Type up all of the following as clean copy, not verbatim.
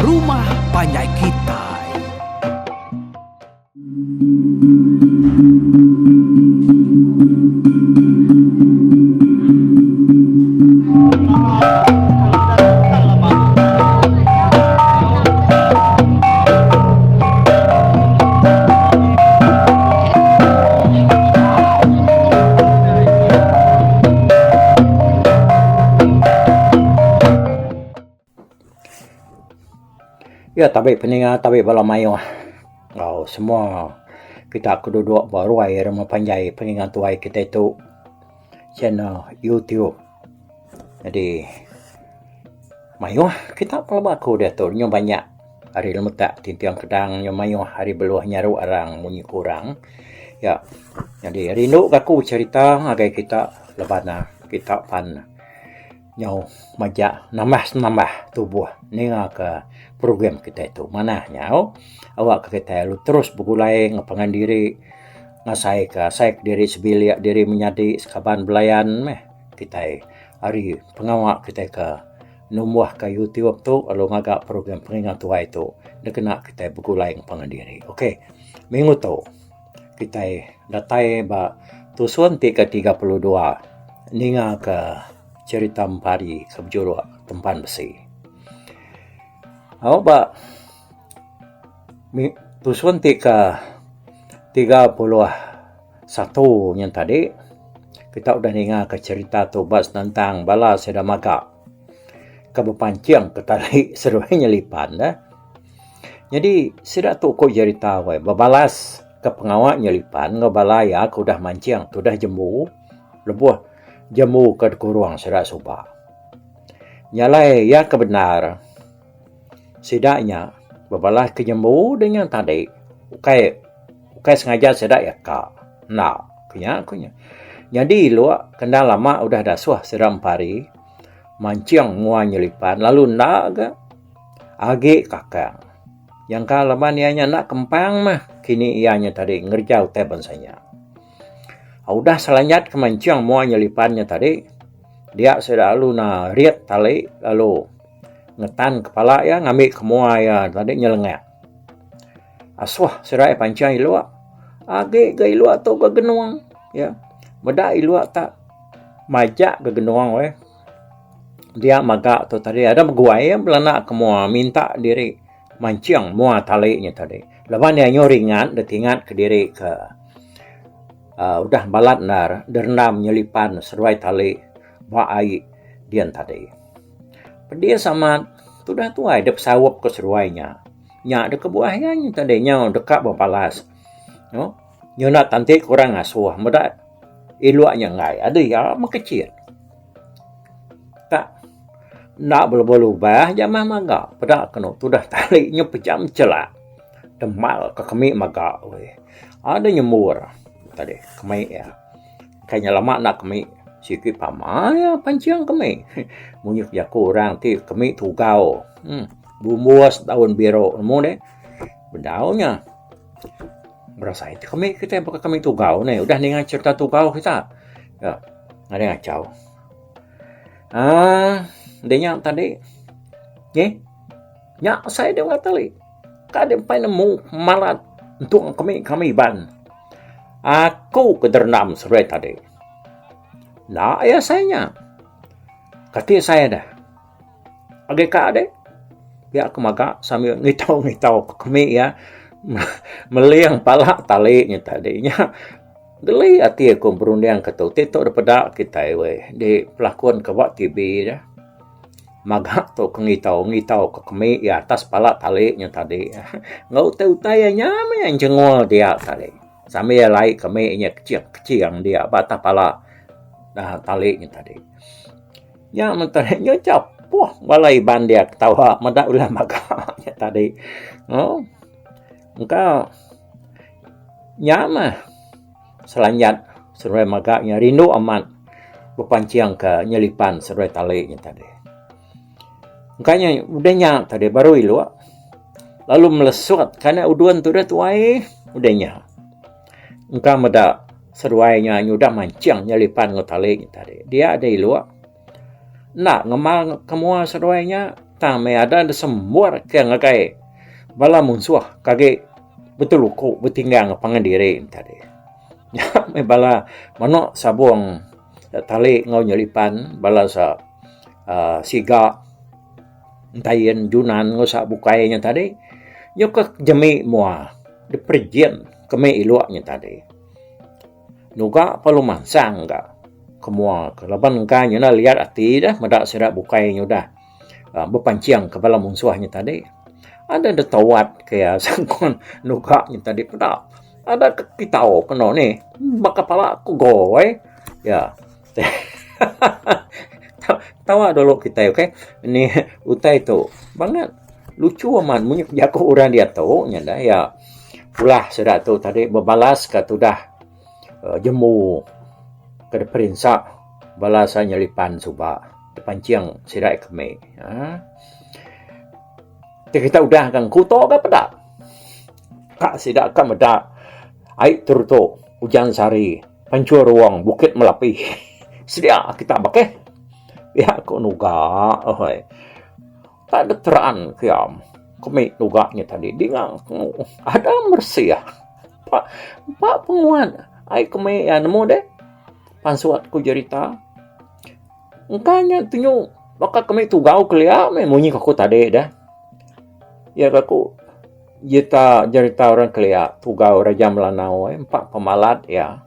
Rumah Panjai Kitai. Ya, tapi peninga tapi bala mayo. Oh, semua kita keduduk baru air mempanjai peningan tuai kita itu channel YouTube. Jadi mayo kita pelabaku dia tu nyo banyak hari lemetak tintiang kedang nyo mayo hari beluah nyaru arang munyi kurang. Ya. Jadi rindu aku cerita agai kita lebana kita pan nyau majak nambah tubuh ninga ke program kita itu mana nyau awak kita lu terus begulai ngapangan diri ngasai ke diri sebiliak diri menyadi sekaban belayan meh kita hari pengawak kita ke numbuh ke YouTube tu kalau ngagak program pengingat tua itu dia kena kita begulai ngapangan diri. Okey, minggu tu kita datai ba tusuan ke 32 ninga ke cerita Mpari kebjuru tempan besi. Ba tusuan ke 31 yang tadi kita udah dengar ke cerita tu bas tentang bala sedamaga kebepanciang ke tali seruai nyelipan dah. Jadi sida tu ko cerita we babalas ke pengawak nyelipan ngabalaya aku dah manciang tu dah jembu lebuh jemu ke kurang serak suba. Nyalai ya kebenar. Sidaknya babalah ke jemu dengan tadi. Ukai sengaja sedak ya kak. Nah, kunya. Jadi luak kena lama udah dah suah seram pari. Manciang mua nyelipan lalu nak ke agi kakang. Yang kalaban ianya nak kempang mah kini ianya tadi ngerjau teban saya. Udah selanjat kemanciang mua nyelipannya tadi. Dia selalu na riat tali lalu ngetan kepala ya ngambil kemua ya tadi nyelengak. Aswah serai pancang ilua. Age ke ilua tu ke genuang ya. Beda ilua tak majak ke genuang we. Dia magak tu tadi ada beguai ya belana kemua minta diri manciang mua talinya tadi. Lepas dia nyoringan detingat ke diri ke udah balat nar dernam nyelipan seruai tali baai dian tadi. Dia sama sudah tuai dep sawap ke seruainya. Nya de kebuahnya tadinya dekat bapalas. No? Nyona tanti kurang asuh muda iluaknya ngai. Ada ya makecil. Tak nak berubah jamah maga. Pada kena sudah tali nya pejam celak. Demal ke kemi maga we. Ada nyemur tadi kemi ya kayaknya lama nak kemi sikit pama ya panciang kemi munyuk ya kurang ti kemi tugau bumbuas daun biru nemu deh bendaunya berasa itu kemi kita pakai kemi tugau nih udah dengan cerita tugau kita ya ada ngacau dia tadi nyak saya dia ngatali kadang pai nemu malat untuk kami ban. Aku kedernam serai tadi. Nah, ya sayanya. Kati saya dah. Agak kak deh. Biar aku maga sambil ngitau ke kemi ya. Meliang palak talinya tadinya. Geli hati aku berundang ketau. Tito daripada kita we. Di pelakuan kewak TV dah. Maga tu ngitau ke kemi ya atas palak talinya tadi. Ngau tahu-tahu nyama yang jengol dia tadi. Sambil lain kami nya kecil dia bata pala dah talinya tadi. Ya mentaranya capuh balai ban dia ketawa madak ulah maganya tadi. Oh. Engkau nyama selanjat seruai maganya rindu amat bepanciang ke nyelipan seruai talinya tadi. Engkanya udahnya tadi baru ilu. Lalu melesut karena uduan tu dah tuai udahnya. Engkau meda seruainya nyudah mancing nyelipan ngotalik tadi. Dia ada ilu. Nak ngemal kemua seruainya tang me ada semua ke ngagai bala munsuah kage betul ko betinggang pangandire tadi. Ya me bala mano sabong tali ngau nyelipan bala sa siga tayen junan ngau sa bukainya tadi. Yo ka jemi mua de perjian keme iluaknya tadi. Nuga paluman sangga kemua kelaban kanya na lihat ati dah madak serak bukainya dah. Berpanciang ke bala munsuahnya tadi. Ada tawat kaya sangkon nukaknya tadi pada ada kitao keno ni baka pala aku goy ya. Tawa dulu kita okay. Ini utai tu banget lucu aman munyak jago orang dia tahu nya dah ya. Pulah sedak tu tadi berbalas ka tu dah jemu ke perinsa balasanya lipan suba depanciang sirai keme. Kita udah kan kuto ke pada kak sidak kan meda ai turto hujan sari pancur ruang bukit melapi sedia kita pakai ya ko nuga oi tak ada terang kiam kami nuganya tadi dingang ada mersi ya pak penguan ai kami ya nemu deh pansuat ku cerita engkanya tunyu maka kami tugau kelia me munyi aku tadi dah. Ya aku jita cerita orang kelia tugau raja melanau empat pemalat ya.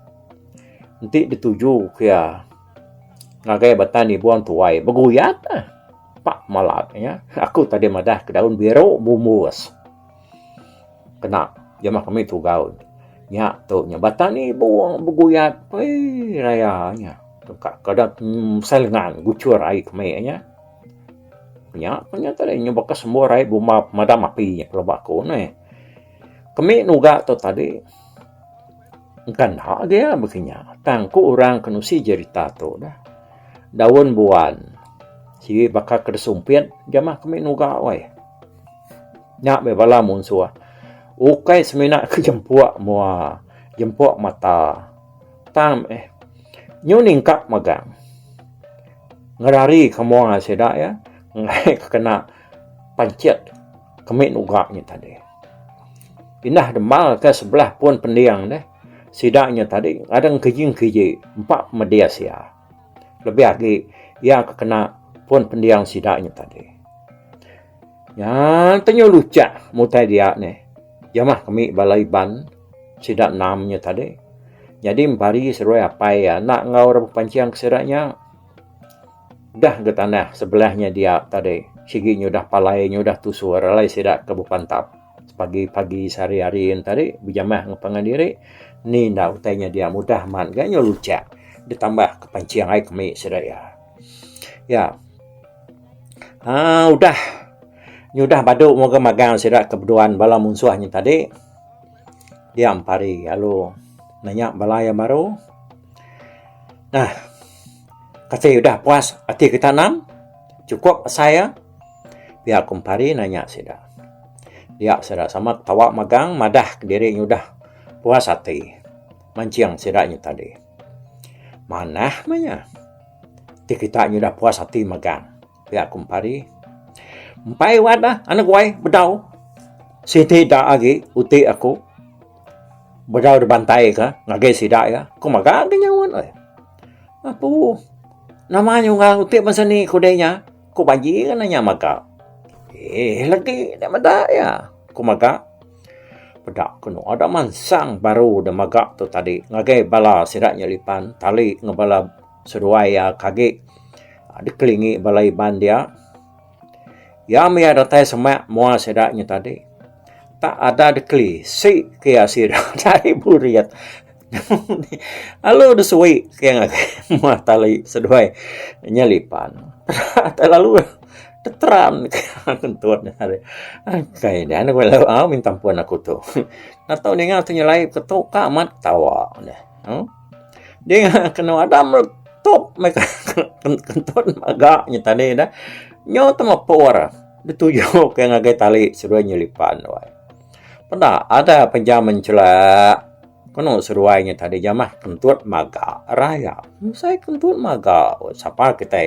Nanti dituju ya ngagai batani buang tuai beguyat pak malat ya. Aku tadi madah ke daun biru bumus. Kena jama kami tugau. Nya tu nya batani buang beguyat rayanya. Kadang selengan gucur ai kami nya. Punya tadi nyoba semua rai buma madam api nya kalau bako ne. Kami nuga tu tadi kan hak dia begini. Tangku orang kenusi cerita tu dah. Daun buan. Si bakal kersumpian jamah kami nuga wai. Nya be bala munsua. Ukai semina ke jempuak mua. Jempuak mata. Tam nyuning kap magang. Ngerari kamu sedak ya. Ngai kena pancet kemik nugaknya tadi. Pindah demal ke sebelah pun pendiang deh. Sidaknya tadi ada kejing-kejing empat media sia. Lebih lagi ya kena pun pendiang sidaknya tadi. Ya tanya lucak mutai dia ni. Jamah kami balai ban sidak namanya tadi. Jadi empari seruai apa ya nak ngau rabu panciang keseraknya. Dah ke tanah sebelahnya dia tadi. Siginya dah palainya dah tusur. Alai sidak ke bupantap. Pagi-pagi sehari-hari tadi. Berjamah ngepangan diri. Ni dah utainya dia mudah man. Ganya lucak. Ditambah kepanciang air kami sidak ya. Ya. Udah. Udah baduk moga magang sidak kebeduan bala munsuahnya tadi. Dia ampari. Lalu nanya bala yang baru. Nah. Kata udah puas hati kita enam. Cukup saya. Pihak kumpari nanya sida. Dia sida sama tawa magang madah ke diri udah puas hati. Manciang sidanya tadi. Mana manya? Kita udah puas hati magang. Pihak kumpari. Empai wadah anak wai bedau. Siti dah lagi uti aku. Bedau dibantai ka ngage sida ya. Ku magang kenyawan oi. Apa namanya nggak utik masa ni kodenya. Ku bagi kan nanya maka. Lagi dah mada ya. Ku maka. Pedak kena ada mansang baru dah maga tu tadi. Ngagai bala siraknya lipan. Tali ngebala seduai ya kage. Ada kelingi balai ban dia. Ya mi ada tay semak mua siraknya tadi. Tak ada dekli. Si kaya sirak dari buriat. Lalu desuai kaya mua tali seduai nyelipan. Lalu teteram kentut hari. Kaya dia nak lalu minta ampuan aku tu. Nak tahu dia ngau tu nyelai ketuk kamat tawa. Dia kena ada meletup mereka kentut magaknya tadi dah. Nyo tengah por. Dituju kaya ngagai tali seduai nyelipan. Pada ada penjaman celak. Kono seruainya tadi jamah kentut maga raya. Saya kentut maga. Siapa kita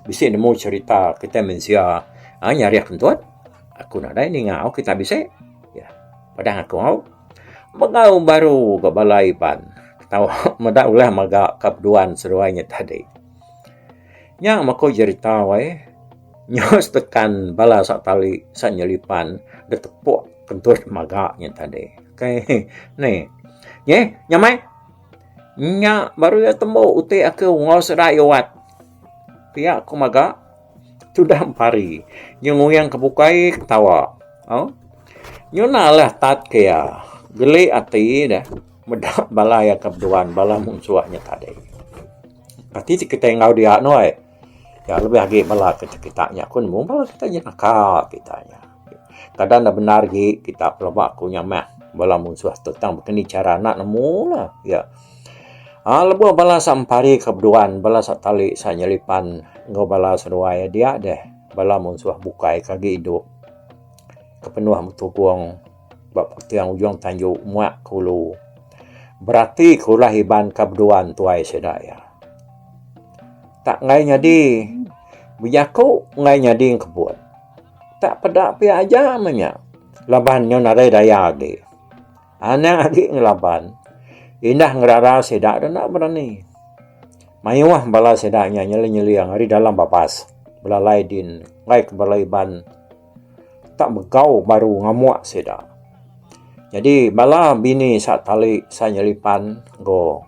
bisa nemu cerita kita mensia Nyari kentut. Aku nak dah ni ngau kita bisa. Ya. Padahal aku ngau. Magau baru ke balai ban. Tahu madak ulah magak kapduan seruainya tadi. Nya mako cerita wae. Nyos tekan bala sak tali sak nyelipan de tepuk kentut magaknya tadi. Kai ni. Nye, nyamai. Nya baru ya temu uti aku ngau sedai wat. Pihak aku magak sudah pari. Nyunguyang kebukai ketawa. Oh. Nyunalah tat kaya. Geli ati dah. Medak bala ya kapduan bala munsuahnya tadi. Kati kita ngau dia noi. Ya lebih lagi bala kita-kitanya kun mung bala kitanya nakak kitanya. Kadang dah benar gi kita pelabak ku nyamah bala munsuah tentang begini cara nak nemu lah ya. Lebu bala sampari kapduan bala sak tali sa nyelipan ngau bala seruai dia deh bala munsuah bukai kagi hidup. Kepenuh mutukuang bab tiang ujung tanjuk muak kulu. Berarti kulah hiban kapduan tuai sedaya. Tak ngai nyadi. Bijaku ngai nyadi kebun. Tak pedak pi aja menya. Laban nyo narai daya agi. Anak agi ngelaban. Indah ngerara sedak dan nak berani. Mayuah bala sedaknya nyeli-nyeli yang hari dalam bapas. Belalai din. Ngai ke balai ban. Tak begau baru ngamuak sedak. Jadi bala bini sak tali sa nyelipan go.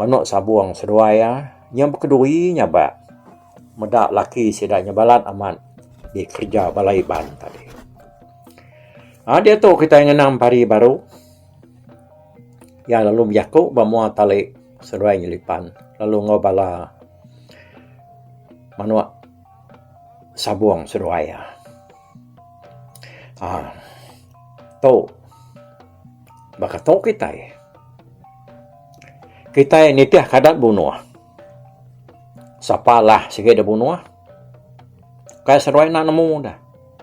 Manuk sabuang seruaya. Yang kedui nyaba. Medak laki sedaknya balat amat di kerja balai ban tadi. Dia tu kita ngenam pari baru. Ya lalu biaku bamua tali seruai nyelipan. Lalu ngobala manuk sabuang seruaya. Tu baka tu kita. Kita nitiah kadat bunuh. Sapalah sige dah bunuh. Kaya seruai nak nemu dah.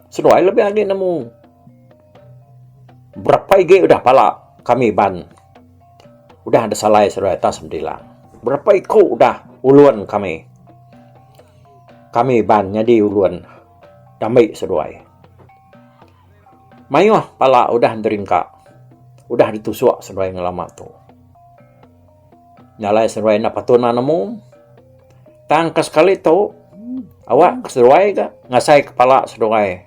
Seruai lebih lagi nemu. Berapa ige udah pala kami ban. Udah ada salai seruai tas mendilang. Berapa iko udah uluan kami. Kami ban jadi uluan. Damai seruai. Mayuh pala udah deringka. Udah ditusuk seruai ngelamak tu. Nyalai seruai nak patuna nemu. Tangkas sekali tu, awak seruai ke ngasai kepala seruai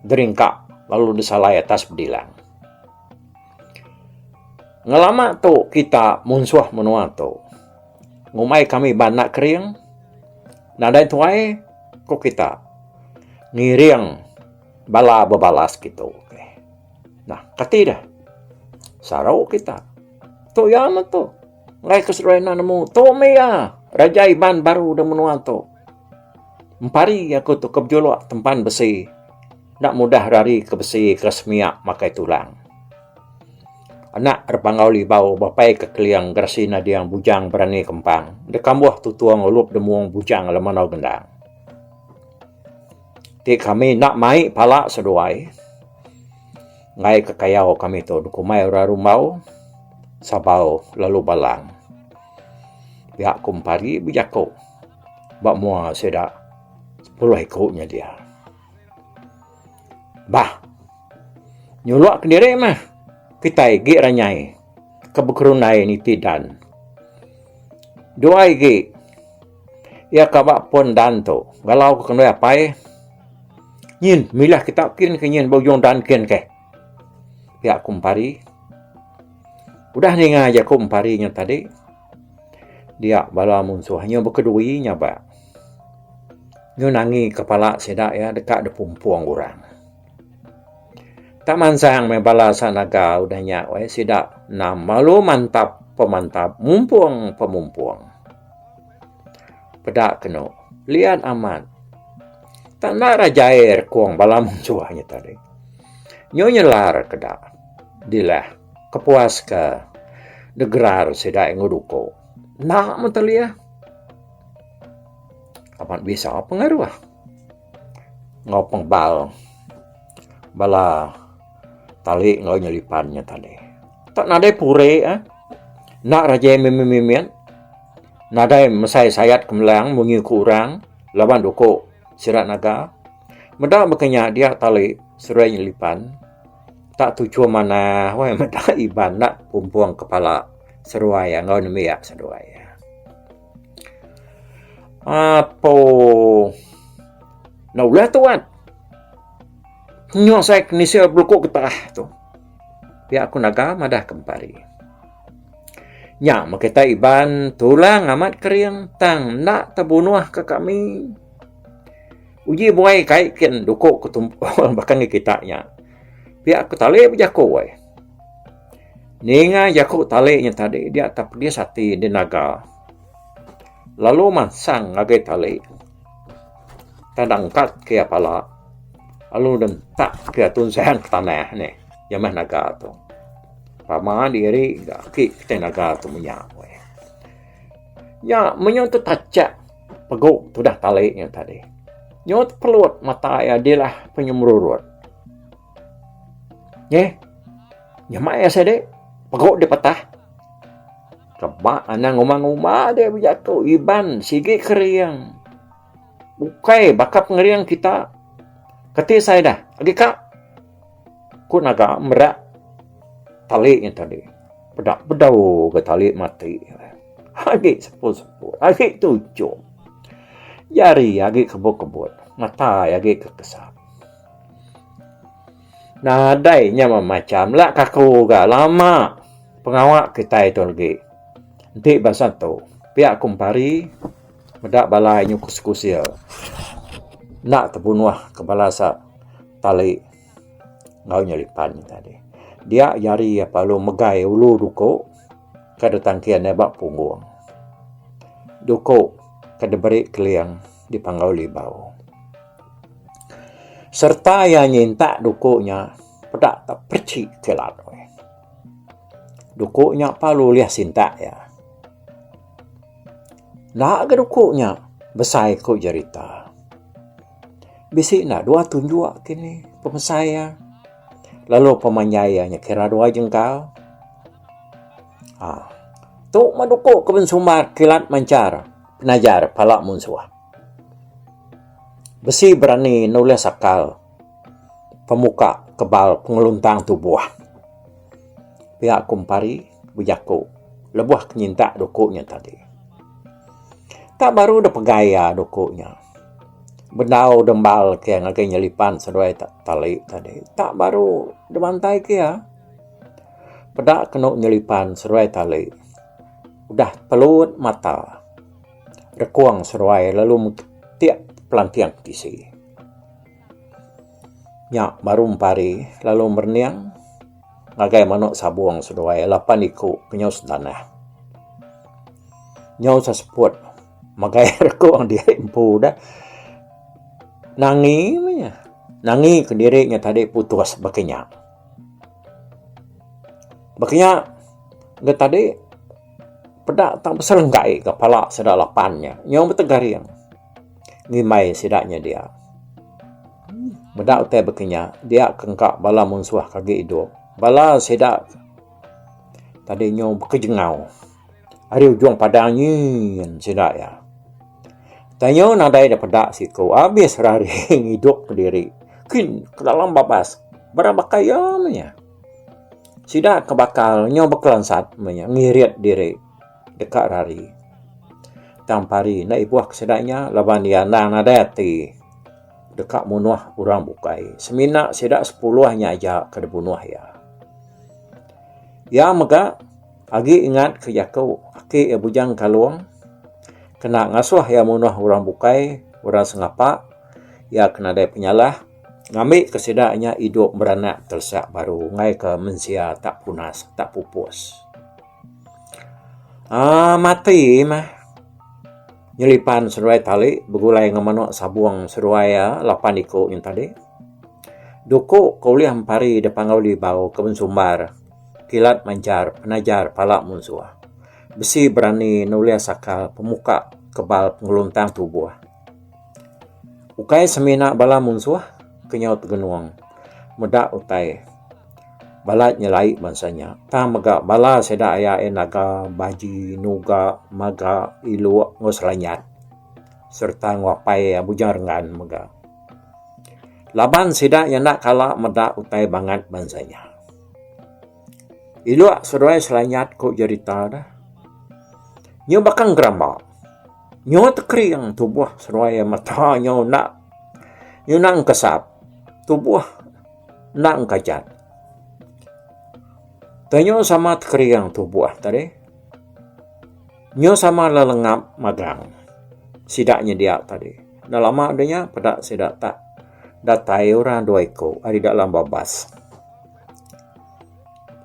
deringka lalu disalai atas bedilang. Ngelama tu kita munsuah menua tu. Ngumai kami banak kering. Nadai tuai ko kita ngiring bala bebalas gitu. Nah, kati dah. Sarau kita. Tu ya tu. Ngai keseruai na nemu. Tu mea. Raja Iban baru dah menua tu. Empari aku tu kebjolok tempan besi. Nak mudah rari ke besi ke semiak makai tulang. Anak repangau libau bapai ke keliang gersi nadiang bujang berani kempang. Dekambuh tu tuang ulup demuang bujang lemanau gendang. Ti kami nak mai pala seduai. Ngai kekayau kami tu dukumai rumau. Sabau lalu balang. Pihak kumpari bijako. Bak mua sedak 10 ekornya dia. Bah. Nyuluk ke diri mah. Kita igi ranyai. Kebekerunai ni tidan. Dua igi. Ia kabak pun dan tu. Galau ke kena apa nyin. Milah kita kin ke nyin bojong dan kin ke. Pihak kumpari. Udah dengar aja kumparinya tadi. Dia bala munsuhnya berkeduinya ba. Nyo nangi kepala sedak ya dekat de pumpuang orang. Tak mansang me bala sanaga udahnya we sedak nam malu mantap pemantap mumpuang pemumpuang. Pedak keno lian aman. Tak nak rajair kuang bala munsuhnya tadi. Nyo nyelar kedak. Dilah kepuas ke degerar sedak nguduko. Nak mentalia. Amat bisa pengaruh. Ngopeng bal. Bala tali ngau nyelipannya tadi. Tak nadai pure Nak raja mimimian. Nadai mesai sayat kemelang mungi kurang lawan doko sirat naga. Meda makanya dia tali seruai nyelipan. Tak tujuan mana, wah meda iban nak pumpuang kepala seruai ngau nemiak seruai. Apa? Nah ulah tuan. Nyo saya kenisir berlukuk ketah tu. Pihak aku naga madah kempari. Nya makita iban tulang amat keriang tang nak terbunuh ke kami. Uji buai kaikin dukuk ketumpul bahkan kita nya. Pihak aku tali berjaku wai. Ninga jaku tali nya tadi dia tak pergi sati di naga. Lalu mansang agai tali. Tadangkat ke pala. Lalu dan tak ke tunsang ke tanah ni. Yamah naga tu. Pama diri ki kita naga tu menyak wai. Ya menyo tu tacak peguk tu dah tali nya tadi. Nyot pelut mata ya dilah penyemrurut. Nyamak ya sedek. Pegok dia patah. Kebak anang ngumang-ngumang dia berjatuh. Iban sige keriang. Bukai bakap ngeriang kita. Ketik saya dah. Lagi kak. Ku naga merak. Tali yang tadi. Bedak-bedau ke tali mati. Lagi sepul-sepul. Lagi tujuh. Jari lagi kebut-kebut. Mata lagi kekesap. Nadainya macam lah kaku gak lama pengawak kita itu lagi. Nanti bahasa tu pihak kumpari medak balai nyukus-kusil nak terbunuh kepala sa tali ngau nyelipan tadi. Dia jari apa lu megai ulu duko kada tangkian nebak punggung. Duko kada beri keliang di panggau libau. Serta yang nyintak dukunya pedak tak perci kelat. Dukunya palu liah sintak ya. Nak ke dukunya besai ko jarita. Bisi nak dua tunjuk kini pemesaya. Lalu pemanyayanya kira dua jengkal. Tu madukuk ke bensumar kilat mancar penajar palak munsuah. Besi berani nulis sakal pemuka kebal pengeluntang tubuh. Pihak kumpari bujaku lebuh kenyintak dukuknya tadi. Tak baru dah pegaya dukuknya. Bendau dembal ke ngagai nyelipan seduai tali tadi. Tak baru demantai ke ya. Pedak kena nyelipan seduai tali. Udah pelut mata. Rekuang seduai lalu tiap pelantiang kisi. Nyak baru empari lalu merniang ngagai manuk sabuang seduai lapan iku penyaus tanah. Nyau saseput magai rekuang dia empu dah. Nangi ke dirinya tadi putus bakinya. Bakinya dia tadi pedak tak berselenggai kepala sedak lapannya. Nyau bertegariang. Ngimai sidaknya dia. Bedak utai bekinya, dia kengkak bala munsuah kaki hidup. Bala sidak tadi nyo berkejengau. Hari ujung padangnya sidak ya. Tanyo nadai dah pedak siku. Habis hari hidup ke diri. Kin ke dalam babas. Berapa kayamnya. Sidak kebakal nyo berkelansat ngirit diri dekat rari. Tampari na ibuah kesedaknya laban dia nang nadati dekat munuah orang bukai. Semina sedak 10 hanya aja kada bunuh ya. Ya mega agi ingat ke jakau aki bujang kaluang kena ngasuh ya munuh orang bukai, orang sengapa ya kena ada penyalah ngambil kesedaknya hidup beranak tersak baru ngai ke mensia tak punas, tak pupus. Mati mah. Nyelipan seruai tali, begulai ngemanuk sabuang seruai lapan iku yang tadi. Duku kuliah empari depan ngauli bau kebun sumbar. Kilat mancar, penajar palak munsuah. Besi berani nulia sakal pemuka kebal pengeluntang tubuh. Ukai semina bala munsuah kenyaut genuang. Medak utai. Balat nyelai bansanya. Ta mega bala seda aya naga baji nuga maga ilu ngoslanyat serta ngapai bujang rengan mega. Laban sida yang nak kalah medak utai bangat bansanya. Iluak seruai selanyat ko cerita dah. Nyo bakang geramba. Nyo tekri yang tubuh seruai mata nyo nak kesap. Tubuh nak kajat. Tanyo sama tekri yang tubuh tadi. Nyo sama lelengap magang. Sidaknya dia tadi. Dah lama adanya pada sidak tak datai orang dua eko ada dalam babas.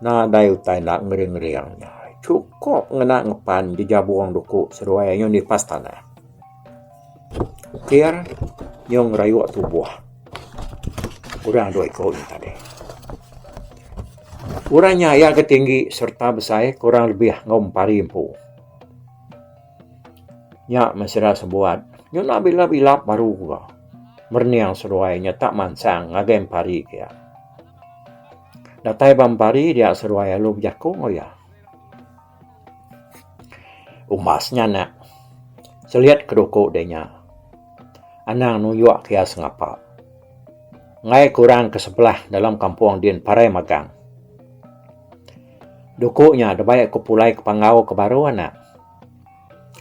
Nah dayu tai nak ngering-ngeringnya. Cukup ngena ngepan di jabuang duku seruai yang di pastana. Kira yang rayu tubuh. Orang dua eko ini tadi. Orangnya ya ketinggi serta besar kurang lebih ngompari empu. Nya masih sebuat. Nyo nak bila-bila baru gua. Merniang seruainya tak mansang ngagem pari kaya. Datai bampari dia seruai lu jakong ya. Umasnya nak. Selihat kedoko denya. Anang nuyuk kaya sengapa. Ngai kurang ke sebelah dalam kampung din parai magang. Dukuknya ada banyak kepulai ke pangau ke baru anak.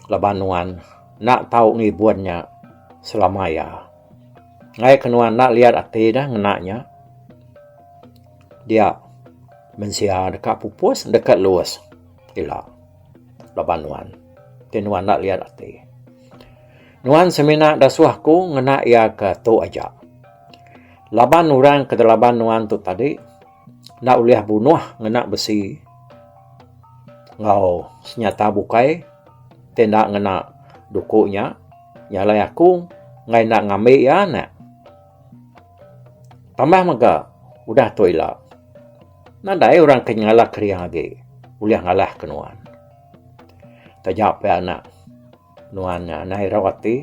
Labanuan nak tahu ngibuannya selama ya. Ngai kenuan nak lihat ati dah ngenaknya. Dia mensia dekat pupus, dekat luas. Ila. Labanuan. Kenuan nak lihat ati. Nuan semina dasuahku ngenak ia ke tu aja. Laban orang ke delaban nuan tu tadi. Nak uliah bunuh ngenak besi. Ngau senyata bukai. Tenda ngenak dukuknya. Nyalai aku. Ngai nak ngambil ya nak. Tambah maka. Udah tu ila. Nadai orang kenyalah keriang lagi. Uliah ngalah ke nuan. Tajak pe anak. Nuannya nai rawati.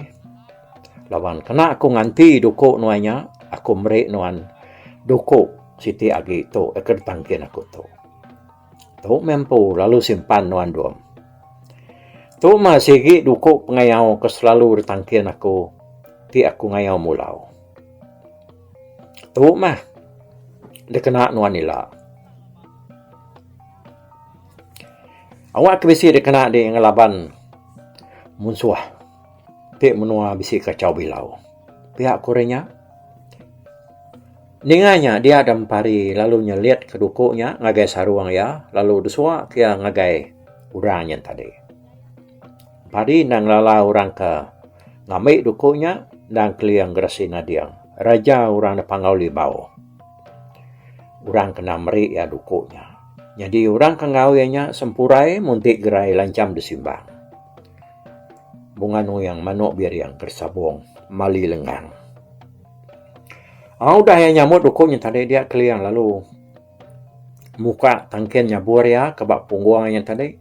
Lawan kena aku nganti dukuk nuannya. Aku merik nuan. Dukuk siti agi tu. Ekor tangkin aku tu. Tu mempu lalu simpan nuan duam. Tu masih gi dukuk pengayau ke selalu ditangkin aku. Ti aku ngayau mulau. Tu mah. Dia kena nuan ila. Awak kebisi dia kena di ngelaban munsuah. Pihak menua bisi kacau bilau. Pihak kurenya. Ninganya dia ada empari lalu nyeliat ke dukuknya. Ngagai saruang ya. Lalu desua kia ngagai urangnya tadi. Pari nang lala orang ke ngamik dukuknya. Dan keliang gerasi nadiang. Raja orang na pangau libau. Orang kena merik ya dukuknya. Jadi orang kengawainya sempurai muntik gerai lancam disimbang. Bunganu yang manuk biar yang kersabong mali lengang. Udah yang nyamut dukuknya tadi dia keliang lalu muka tangkennya buar ya kebak pungguangnya tadi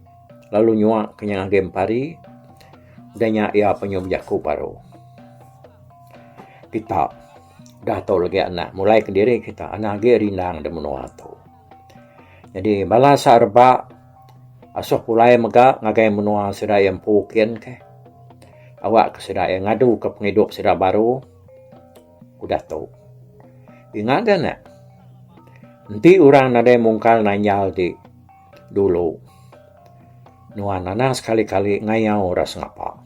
lalu nyuak kenyang agem pari udahnya ia penyum jaku baru. Kita dah tahu lagi anak mulai ke diri kita anak lagi rindang dan menua tu. Jadi bala sarba asuh pulai mega ngagai menua sida yang pukin ke. Awak ke sida yang ngadu ke penghidup sida baru. Udah tahu. Ingat kan nak? Nanti orang nada mungkal nanyal di dulu. Nuan nana sekali-kali ngayau ras ngapa.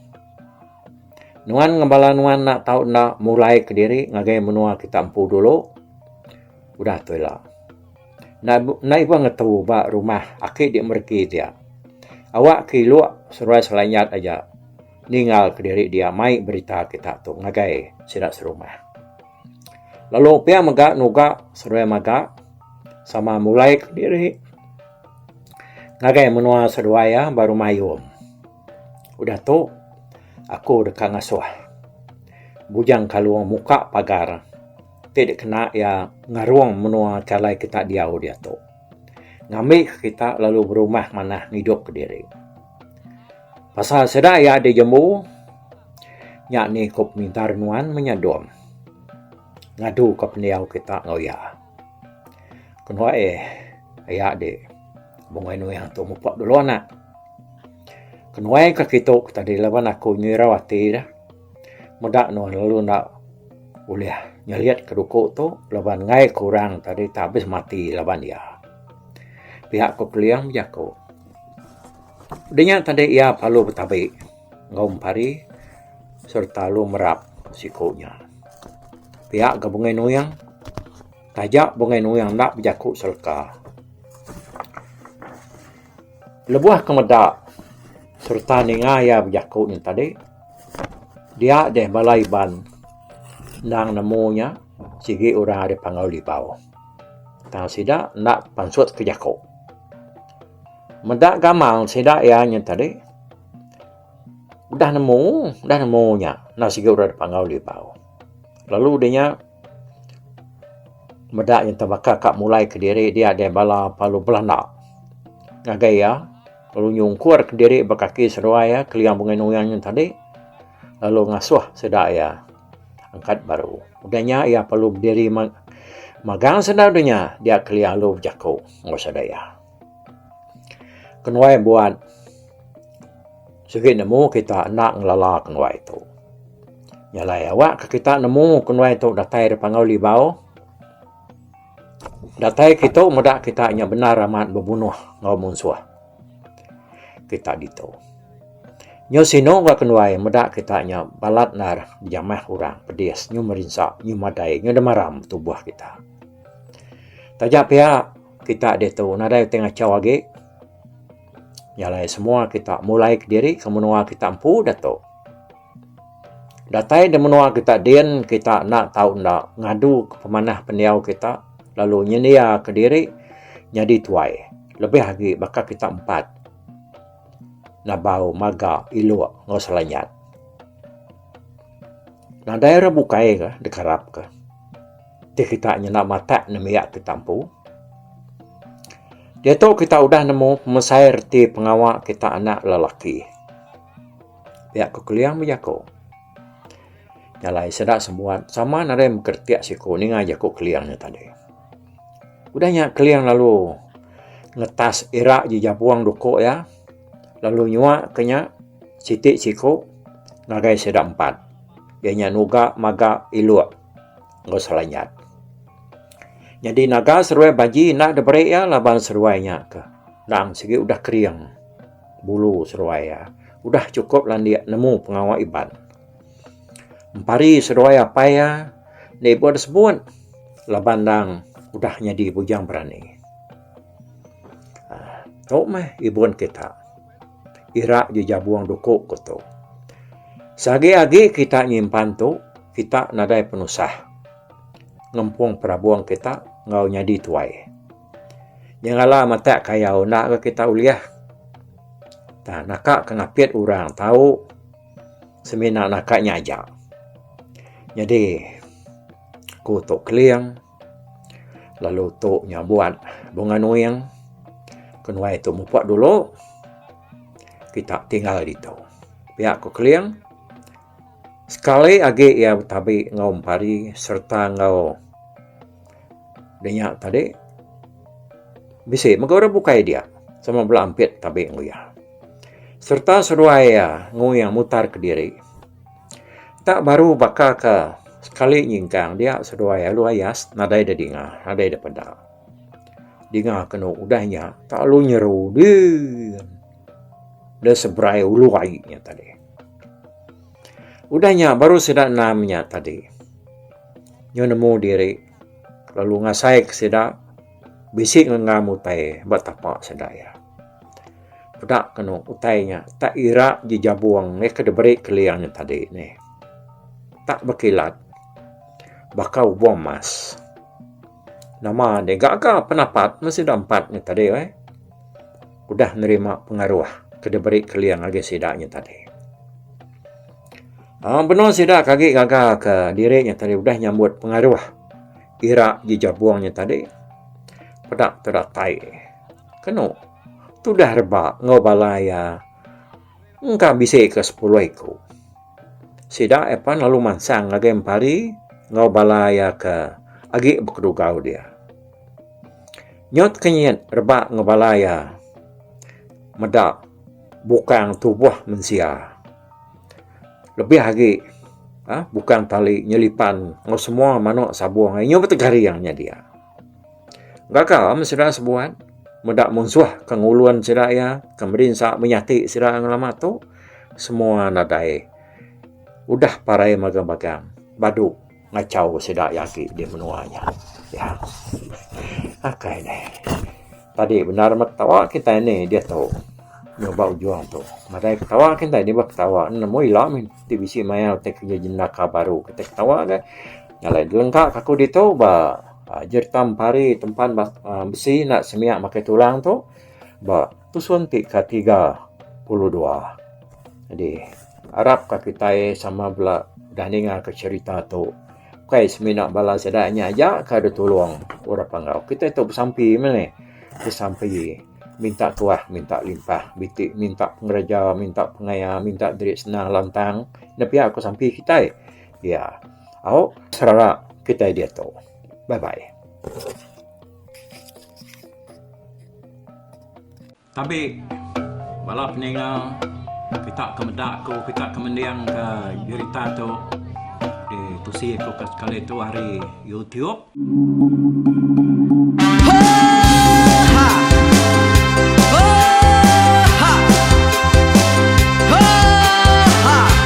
Nuan ngembala nuan nak tahu nak mulai ke diri ngagai menua kita empu dulu. Udah tahu lah. Na ibu ngetahu ba rumah akik di merki dia. Awak kiluak seruai selanyat aja. Ninggal ke diri dia mai berita kita tu ngagai sidak serumah. Lalu pia maga nuga seruai maga sama mulai ke diri. Ngagai menua seruaya baru mayum. Udah tu aku dekat ngasuh. Bujang kaluang muka pagar. Tidak kena ya ngaruang menua calai kita diau dia tu. Ngambil kita lalu berumah mana hidup ke diri. Pasal sedar ya di jembu. Nyak ni kop minta nuan menyadom. Ngadu ke pendiau kita ngoya. Kenapa ayah di. Bungai nu yang tu mupak dulu anak. Kenapa ke kita tadi lawan aku nyirawati dah. Mudak nuan lalu nak Boleh nyeliat kedukuk tu laban ngai kurang tadi tak habis mati laban dia. Pihak ko keliang berjaku. Udahnya tadi ia palu bertabik ngau pari serta lu merap sikunya. Pihak gabungan nuyang tajak bungai nuyang nak berjaku selka. Lebuah kemedak serta ninga ia berjaku ni tadi. Dia deh balai ban nang namunya sigi orang ada pangau libau. Tang sida nak pansut ke jaku. Medak gamal sida ia nya tadi. Dah nemunya nak sigi orang ada pangau libau. Lalu dia medak yang terbakar kak mulai ke diri dia ada bala palu belanda. Ngagai ya, lalu nyungkur ke diri berkaki seruai ya keliang bunga nuyang yang tadi. Lalu ngasuh sedak ya angkat baru. Udahnya ia perlu berdiri magang sedadanya dia keliang lu berjaku ngau sedaya. Kenuai buat segi nemu kita nak ngelala kenuai itu. Nyalai awak ke kita nemu kenuai itu datai di pangau libau. Datai kita mudah kita nya benar amat berbunuh ngau munsuh. Kita dito. Nyo sino wa kenuai mudah kita nya balat nar jamah orang pedes nyo merinsak nyo madai nyo demaram tubuh kita. Tajak pihak kita dito nadai tengah cawage. Nyalai semua kita mulai ke diri kemenua kita ampu dato. Datai dan menua kita den kita nak tahu nak ngadu ke pemanah pendiau kita lalu nyenia ke diri jadi tuai. Lebih lagi bakal kita 4 nabau maga ilu ngau selanyat. Nah daerah bukai ke dekarap ke. Dia kita nak mata nemiak kita ampu. Dia tahu kita udah nemu pemesai reti pengawak kita anak lelaki. Pihak kekeliang berjaku. Nyalai sedak semua sama nare mengertiak siku ni ngajak ko keliangnya tadi. Udahnya keliang lalu ngetas irak di jabuang dukuk ya. Lalu nyuak kenya sitik siku ngagai sedak 4. Ianya nuga maga iluak ngau selanyat. Jadi naga seruai baji nak diberi ya laban seruainya ke. Nang segi udah keriang bulu seruai ya. Udah cukup lah dia nemu pengawal iban. Empari seruai apa ya. Dia buat sebut. Laban dang udah jadi bujang berani. Tahu mah ibuan kita. Irak di jabuang dukuk kutu. Sagi-agi kita nyimpan tu. Kita nadai penusah. Ngempung perabuang kita ngau nyadi tuai. Janganlah mata kayau nak ke kita uliah. Tak nakak kengapiat orang tahu semina nakaknya aja. Jadi ku tok keliang lalu toknya buat bunga nuyang kenuai tu mupak dulu kita tinggal di tu. Pihak ku keliang sekali agi ia tabi ngau pari serta ngau denyak tadi bisa magora bukai dia sama belampit tabi nguyah serta seruaya nguyang mutar ke diri tak baru bakal ke sekali nyingkang dia seruaya lu ayas nadai da dinga nadai da pada dinga kena udahnya tak lu nyeru dia sebrai ulu ainya tadi udahnya baru sedak namanya tadi nyo nemu diri lalu ngasai kesedak bisik ngamu tai batapa sedaya. Pedak kena utainya tak irak di jabuang ke diberi keliangnya tadi ni. Tak berkilat. Bakau buang mas. Nama dia gak penapat masih dah 4 ni tadi udah nerima pengaruh ke diberi keliang lagi sedaknya tadi. Benar sedak kaki gagak ke dirinya tadi udah nyambut pengaruh. Irak di jabuangnya tadi pedak teratai kena tu dah rebak ngau balaya engkau bisa ke 10 ekor sidak epan lalu mansang lagi empari ngau balaya ke agi berkedugau dia nyot kenyat rebak ngau balaya medak bukan tubuh manusia lebih lagi bukan tali nyelipan ngau semua manok sabuang inyo betegariangnya dia. Gakal sira sebuan medak munsuah kanguluan sira ya kemudian sa menyati sira ngelama tu semua nadai udah parai magang-magang badu ngacau sira yaki di menuanya ya. Akai deh tadi benar tawa kita ini dia tahu nyoba ujuan tu madai ketawa kita ini bak ketawa nemu ilamin ti bisi maya te kerja jenaka baru kita ketawa deh nyalai lengkap aku dito ba jertam pari tempat besi nak semiak makai tulang tu ba tu suntik ke 32. Jadi Arab ka kita sama bela dah ninga ke cerita tu kai seminak bala sedanya aja ka ada tolong ora panggau kita tu bersampi mana bersampi minta tuah minta limpah bitik minta pengereja minta pengaya minta derik senang lantang nepi aku sampi kita ya au serara kita dia tu. Bye-bye. Tapi bala peninggal kita kemedak ko kita kemendiang ke cerita tu di tusi ko kali tu hari YouTube.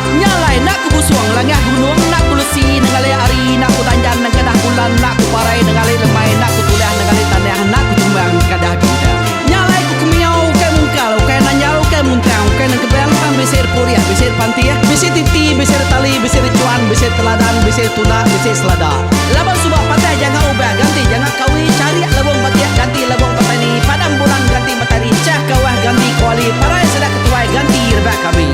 Nyalai nak ku busuang langah gunung nak ku lesi nengalai ari nak ku tanjan nang kedah bulan nak ku parai nengalai lemai nak ku tulah nengalai tanah nak ku tumbang kadah kita. Nyalai ku kumiau ke mungkal ke nanjau ke muntang ke nang kebang pang besir puria besir pantia besir titi besir tali besir cuan besir teladan besir tuna besir selada. Labang subak patai jangan ubah ganti jangan kawi cari labang batia ganti labang petani padam bulan ganti matahari cah kawah ganti kuali parai sedak ketuai ganti rebak kami.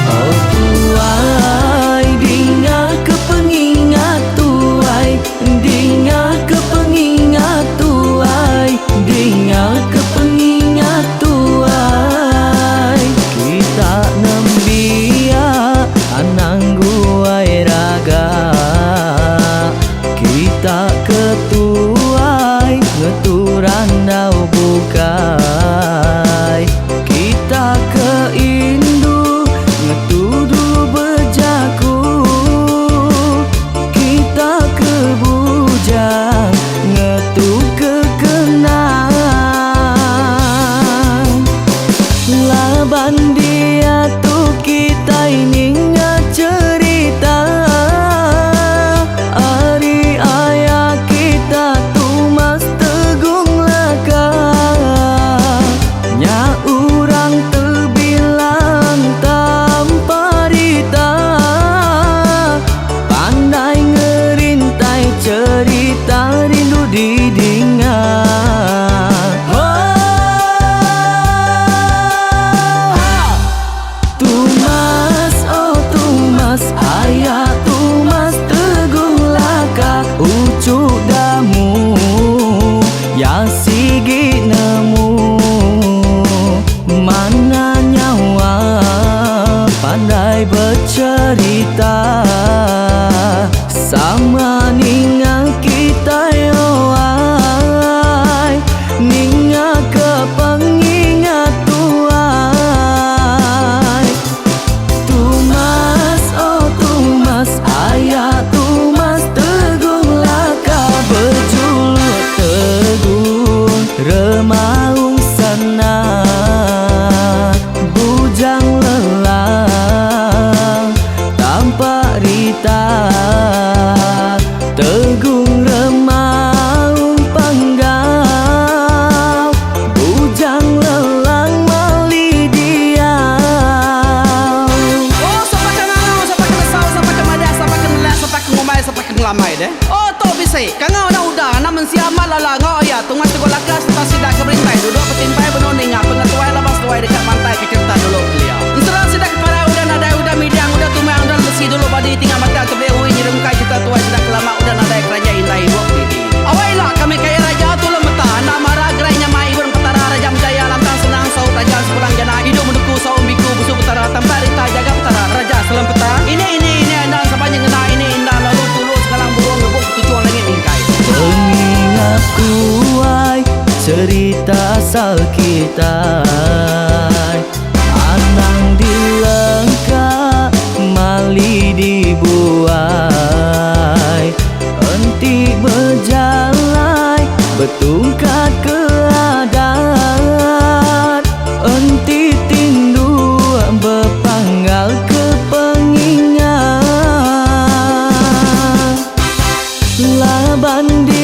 Oh tuai, dinga kepengingat tuai, dinga kepengingat tuai, dinga kepengingat tuai. Kita nembia anang guai raga, kita ketuai ngeturan dau bukai, kita keindu ngetudu bejaku, kita kebujang ngetu kekenang. Laban dia tu kita ini cerita ari ayah kita tu mas tegung laka nya urang terbilang tanpa rita pandai ngerintai cerita rindu didingat. Tumas oh tumas ayah tumas tegung laka ucuk damu ya sigi nemu mana nyawa pandai bercerita sama ninga kita yoai ninga kepengingat tuai. Tumas oh tumas ayah tumas tegung laka berjuluk tegung remaung sana bujang lelang tanpa rita tegung remaung panggau bujang lelang mali diau. Oh, sampai ke nangau, sampai ke lesau, sampai ke madah, sampai ke nelak, sampai ke ngomai, sampai ke ngelamai deh. Oh, to bisai, kangau na udah, namun siamal lala ngau ya, tungas tegol lakas, tas sidak keberintai, duduk petimpai benoning, pengatuai labas tuai dekat pantai ke cerita dulu beliau. Insuran sidak para udah nadai udah midang, udah tumang, udah besi dulu badi tinggal mata kebehui nyerungkai kita tuai sidak lama udah nadai kerajaan indah ibu didi. Awailah kami kaya raja tu lemeta, nak marah gerainya mai burung petara raja menjaya lantang senang saut raja sepulang jana hidup menduku saum biku busu petara tambah rita jaga petara raja selam peta. Ini anda sepanjang kena ini indah lalu tulus sekarang burung ngebuk tujuan langit ingkai. Pengingat kuai cerita asal kita anang dilengkap mali di banding